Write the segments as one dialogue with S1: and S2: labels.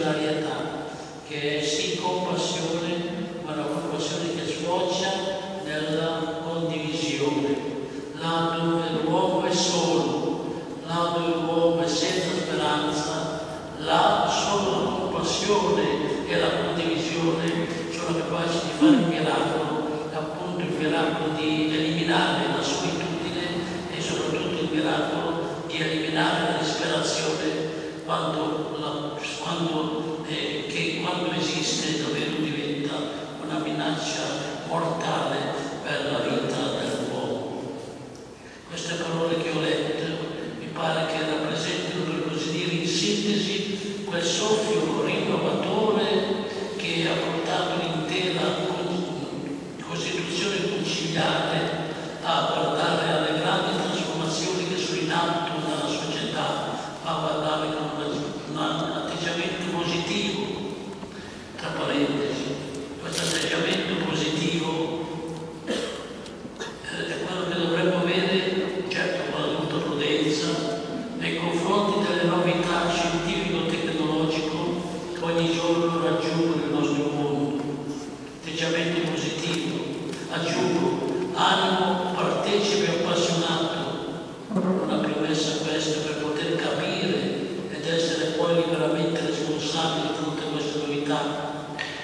S1: missionarietà, che è sì compassione, ma una compassione che sfocia nella condivisione. Là dove l'uomo è solo, là dove l'uomo è senza speranza, là solo la compassione e la condivisione sono capaci di fare il miracolo, appunto il miracolo di eliminare la solitudine e soprattutto il miracolo di eliminare la disperazione quando esiste davvero diventa una minaccia mortale per la vita dell'uomo. Queste parole che ho letto mi pare che rappresentino, per così dire, in sintesi quel soffio rinnovatore che ha portato l'intera Costituzione conciliare a guardare alle grandi trasformazioni che sono in atto nella società, a guardare con un atteggiamento positivo. Tra parentesi, questo atteggiamento positivo è quello che dovremmo avere, certo con la dovuta prudenza, nei confronti delle novità scientifico-tecnologiche che ogni giorno raggiungono il nostro mondo. Atteggiamento positivo, aggiungo, animo partecipe e appassionato, una premessa questa per poter capire ed essere poi liberamente responsabili di tutte queste novità,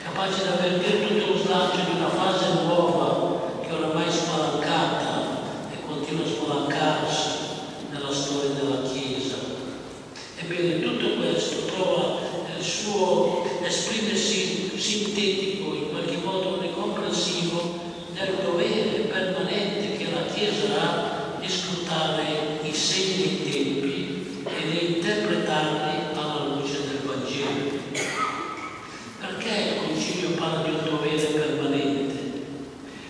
S1: capace di avvertire tutto lo slancio di una fase nuova che oramai è spalancata e continua a spalancarsi nella storia della Chiesa. Ebbene, tutto questo trova il suo esprimersi sintetico, in qualche modo comprensivo, nel dovere permanente che la Chiesa ha di scrutare i segni dei tempi e di interpretarli alla luce del Vangelo. Perché il Concilio parla di un dovere permanente?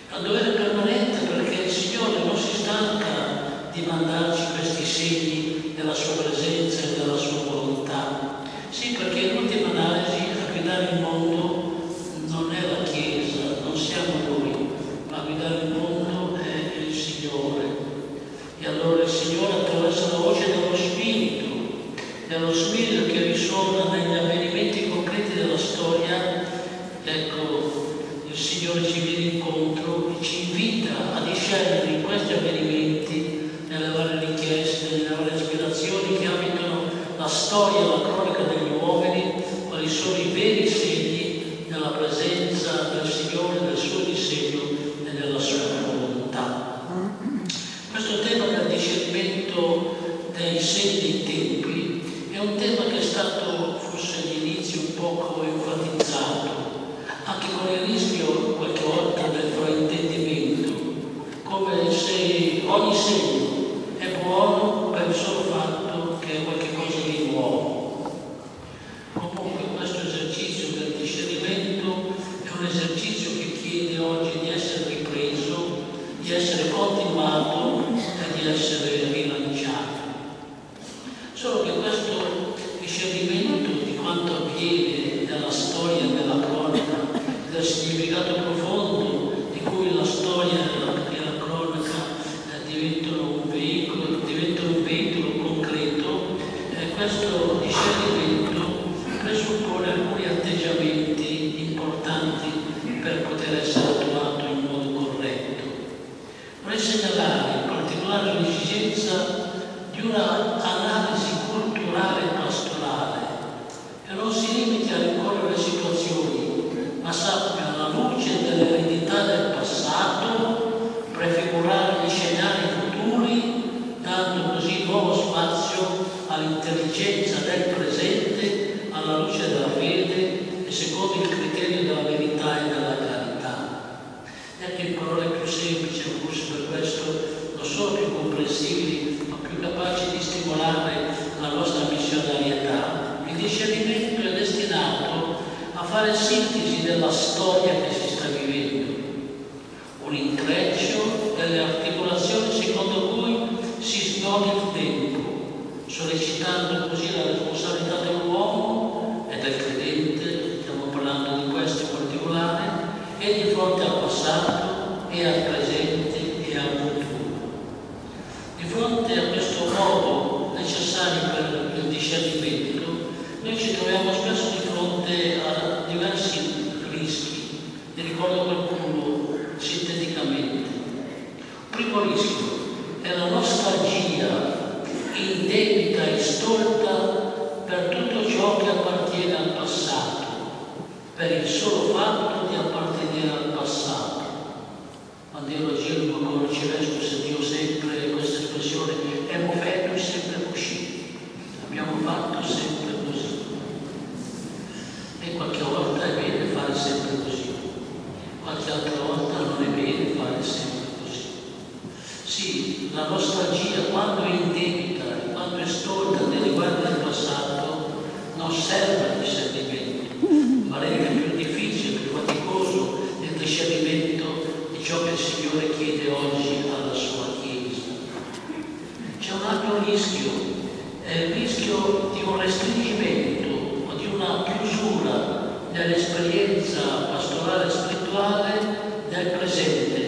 S1: È un dovere permanente perché il Signore non si stanca di mandarci questi segni della sua presenza e della sua volontà. Sì, perché in ultima analisi a guidare il mondo non è la Chiesa, non siamo noi, ma a guidare il mondo è il Signore. E allora il Signore, attraverso la voce dello Spirito che risuona negli avvenimenti concreti della storia, ecco, il Signore ci viene incontro e ci invita a discernere in questi avvenimenti, nelle varie richieste, nelle varie aspirazioni che abitano la storia e la cronaca degli uomini, quali sono i veri segni della presenza del Signore, del suo disegno e della sua volontà. Questo tema del discernimento dei segni dei tempi è un tema che è stato forse all'inizio un poco enfatizzato, anche con il rischio qualche volta del fraintendimento, come se ogni segno è buono per il solo fatto che è qualcosa di nuovo. Comunque questo esercizio del discernimento è un esercizio che chiede oggi di essere ripreso, di essere continuato e di essere rilanciato. Solo che questo discernimento di quanto avviene nella storia e nella cronaca, del significato profondo di cui la storia e la cronaca diventano un veicolo concreto, questo discernimento presuppone alcuni atteggiamenti importanti per poter essere attuato in modo corretto. Vorrei segnalare in particolare l'esigenza di una analisi culturale e pastorale che non si limiti a rincorrere le situazioni, ma sappia, alla luce dell'eredità del passato, prefigurare gli scenari futuri, dando così nuovo spazio all'intelligenza del presente, alla luce della fede e secondo il criterio della verità e della carità. Detto in parole più semplici, forse per questo non sono più comprensibili, ma più capaci di stimolare la nostra missionarietà. Il discernimento è destinato a fare sintesi della storia che si sta vivendo, un intreccio delle articolazioni secondo cui si snoda il tempo, sollecitando così la responsabilità dell'uomo e del credente, stiamo parlando di questo in particolare, e di fronte al passato e al presente e al futuro. Di fronte a questo modo necessario per il discernimento, noi ci troviamo spesso di fronte Primo rischio è la nostalgia indebita e stolta per tutto ciò che appartiene al passato, per il solo fatto di appartenere al passato. Quando io lo giro con l'arcivescovo sentivo sempre questa espressione: "Hemo fatto sempre così", abbiamo fatto sempre così. E qualche volta è bene fare sempre così, qualche altra volta non è bene fare sempre così. Sì, la nostalgia, quando è indebita e quando è stolta nei riguardi del passato, non serve al discernimento, ma rende più difficile, più faticoso il discernimento di ciò che il Signore chiede oggi alla sua Chiesa. C'è un altro rischio, è il rischio di un restringimento o di una chiusura nell'esperienza pastorale e spirituale del presente,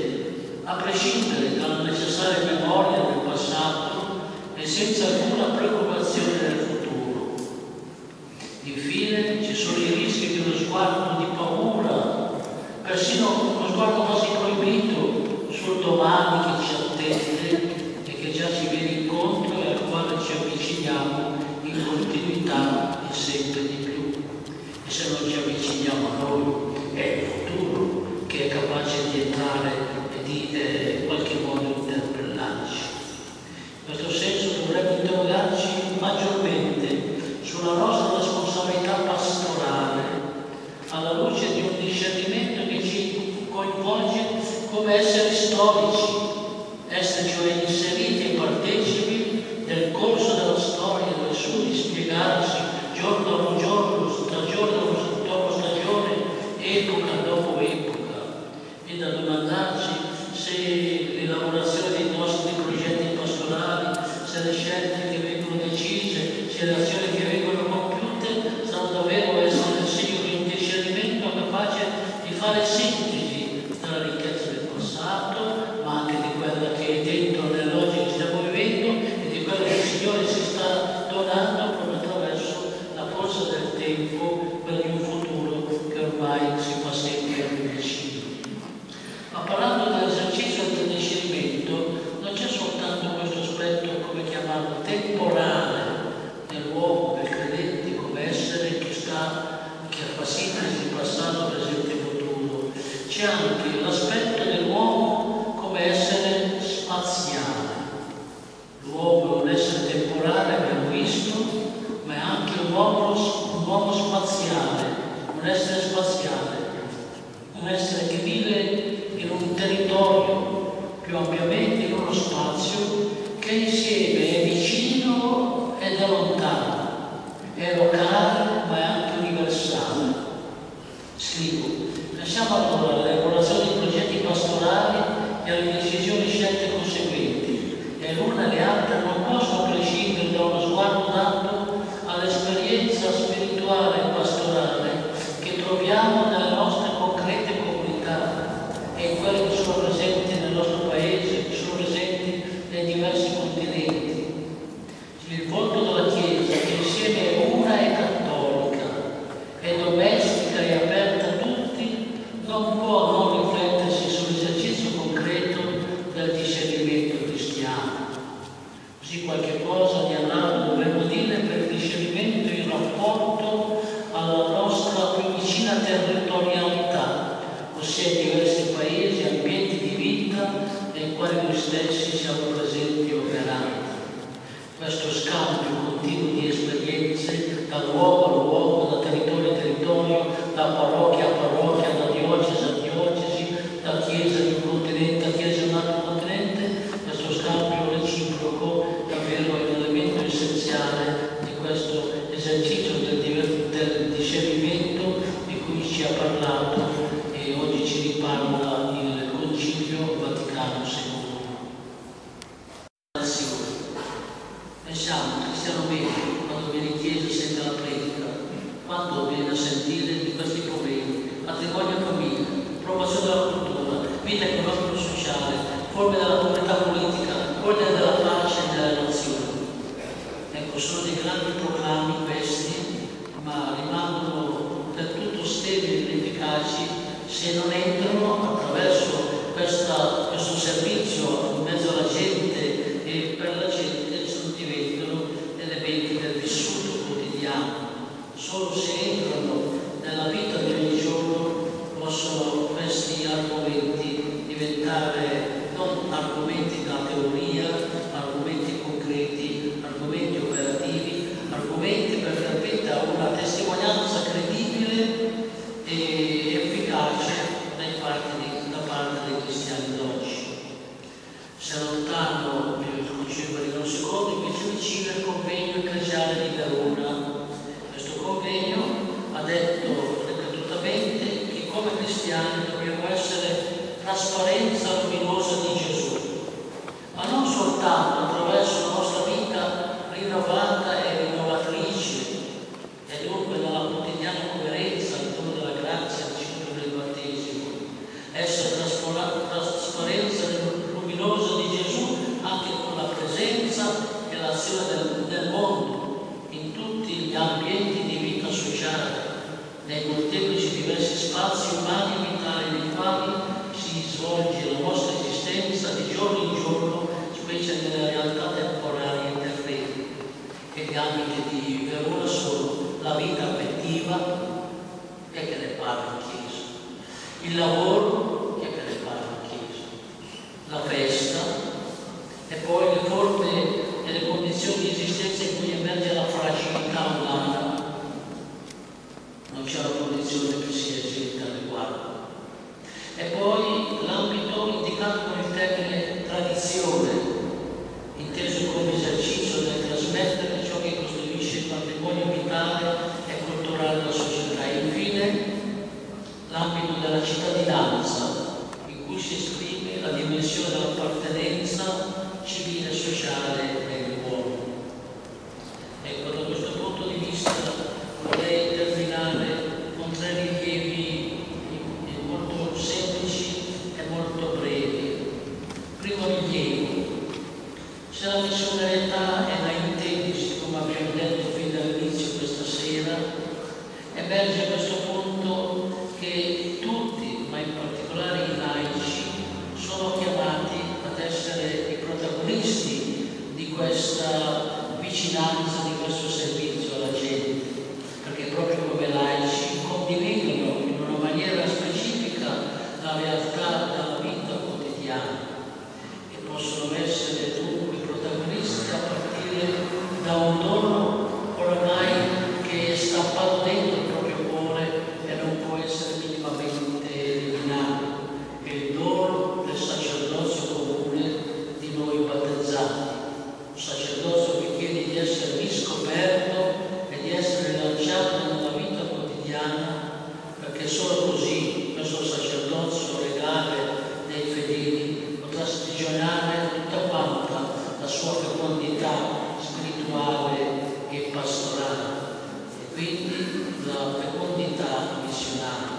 S1: a prescindere dalla necessaria memoria del passato e senza alcuna preoccupazione del futuro. Infine ci sono i rischi di uno sguardo di paura, persino uno sguardo quasi proibito sul domani che ci attende e che già ci viene incontro e al quale ci avviciniamo in continuità e sempre di più. E se non ci avviciniamo a noi, è il futuro che è capace di entrare e di in qualche modo interpellarci. In questo senso dovremmo interrogarci maggiormente sulla nostra responsabilità pastorale alla luce di un discernimento che ci coinvolge come esseri storici, essere cioè inseriti e partecipi nel corso della storia, del suo dispiegarsi giorno dopo giorno, stagione dopo stagione, epoca dopo epoca, e da domandarci se l'elaborazione dei nostri progetti pastorali, se le scelte che vengono decise, se le azioni che vengono compiute sanno davvero essere il segno di un discernimento capace di fare sintesi della ricchezza del passato, ma anche di quella che è dentro nell'oggi che stiamo vivendo e di quello che il Signore ci sta donando proprio attraverso la forza del tempo per un futuro che ormai si fa sempre più vicino. Ma parlando dell'esercizio del discernimento, non c'è soltanto questo aspetto, come chiamarlo, temporale dell'uomo, del credente, come essere che fa sintesi di passato, presente e futuro. C'è anche l'aspetto dell'uomo come essere spaziale. L'uomo è un essere temporale, abbiamo visto, ma è anche un uomo spaziale, un essere spaziale, un essere che vive in un territorio, più ampiamente in uno spazio che insieme è vicino ed è lontano, è locale ma è anche universale. Scrivo, pensiamo allora all'elaborazione di progetti pastorali e alle decisioni scelte conseguenti, e l'una e le altre non possono prescindere da uno sguardo dato all'esperienza spirituale e pastorale che troviamo nelle nostre concrete comunità e in quelle che sono presenti nel nostro paese, che sono presenti nei diversi continenti. Il volto della Chiesa, che insieme è una e cattolica, è domestica e aperta a tutti, non può non riflettersi sull'esercizio concreto del discernimento cristiano. Così qualche cosa di analogo dovremmo dire per il discernimento in rapporto alla nostra più vicina territorialità, ossia diversi paesi, ambienti di vita nei quali noi stessi siamo presenti e operanti. Questo scambio continuo di esperienze da luogo a luogo, da territorio a territorio, da parrocchia a parrocchia, da diocesi a diocesi, da chiesa di un continente a chiesa di un altro continente, questo scambio reciproco davvero è un elemento essenziale di questo esercizio del discernimento di cui ci ha parlato e oggi ci riparla il Concilio Vaticano II. Pensiamo, Cristiano Medio, quando viene in chiesa sente la predica, quando viene a sentire di questi problemi, matrimonio e famiglia, promozione della cultura, vita economico-sociale, forme della comunità politica, ordine della pace e delle nazioni. Ecco, sono dei grandi proclami questi, ma rimangono del tutto sterili e inefficaci se non entrano attraverso questo servizio lontano il Concilio Vaticano II, invece vicino il convegno ecclesiale di Verona. Questo convegno ha detto ripetutamente che come cristiani dobbiamo essere trasparenza luminosa di Gesù, ma non soltanto attraverso la nostra vita rinnovata e rinnovatrice, e dunque nella quotidiana coerenza al dono della grazia al ciclo del battesimo, essere trasparenza luminosa di Gesù anche con la presenza e l'azione del mondo, in tutti gli ambienti di vita sociale, nei molteplici diversi spazi umani e vitali nei quali si svolge la nostra esistenza di giorno in giorno, specie nelle realtà temporali e terrene. E gli ambiti di Verona sono la vita affettiva, che ne parla in chiesa, il lavoro, che ne parla in chiesa, la festa, e poi le forme e le condizioni di esistenza in cui emerge la fragilità umana. Non c'è una condizione che sia esente al riguardo. E poi l'ambito indicato con il termine tradizione, inteso come esercizio del trasmettere ciò che costituisce il patrimonio vitale e culturale della società. E infine l'ambito della cittadinanza, in cui si esprime la dimensione dell'appartenenza civile e sociale nell'uomo. Ecco, da questo punto di vista vorrei terminare con 3 rilievi molto semplici e molto brevi. Primo rilievo: se la missionarietà è da intendersi, come abbiamo detto fin dall'inizio questa sera, emerge a questo punto che tutti, ma in particolare i laici, sono chiamati ad essere i protagonisti di questa vicinanza, di questo servizio alla gente, perché proprio come laici condividono in una maniera specifica la realtà della vita quotidiana e possono essere dunque protagonisti a partire da un dono oramai che è stampato dentro il proprio cuore e non può essere minimamente eliminato, che è il dono del sacerdozio comune di noi battezzati, un sacerdozio che chiede di essere riscoperto e di essere lanciato nella vita quotidiana, perché solo così questo sacerdozio legale dei fedeli potrà sprigionare tutta quanta la sua fecondità spirituale e pastorale, e quindi la fecondità missionaria.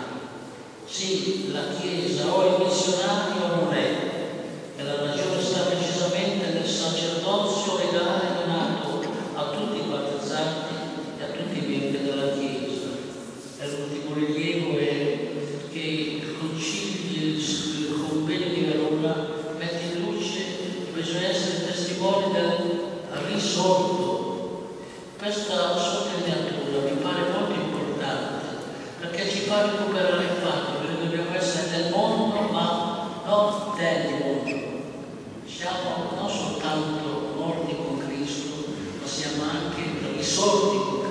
S1: Sì, la Chiesa o è missionaria o non è, e la ragione sta precisamente nel sacerdozio legale donato a tutti i battezzati e a tutti i membri della Chiesa. E l'ultimo rilievo è che il convegno di Verona mette in luce che bisogna essere testimoni del risorto. Questa sottolineatura mi pare molto importante, perché ci fa recuperare il fatto che noi dobbiamo essere nel mondo, ma non del mondo. Siamo non soltanto morti con Cristo, ma siamo anche risorti con Cristo.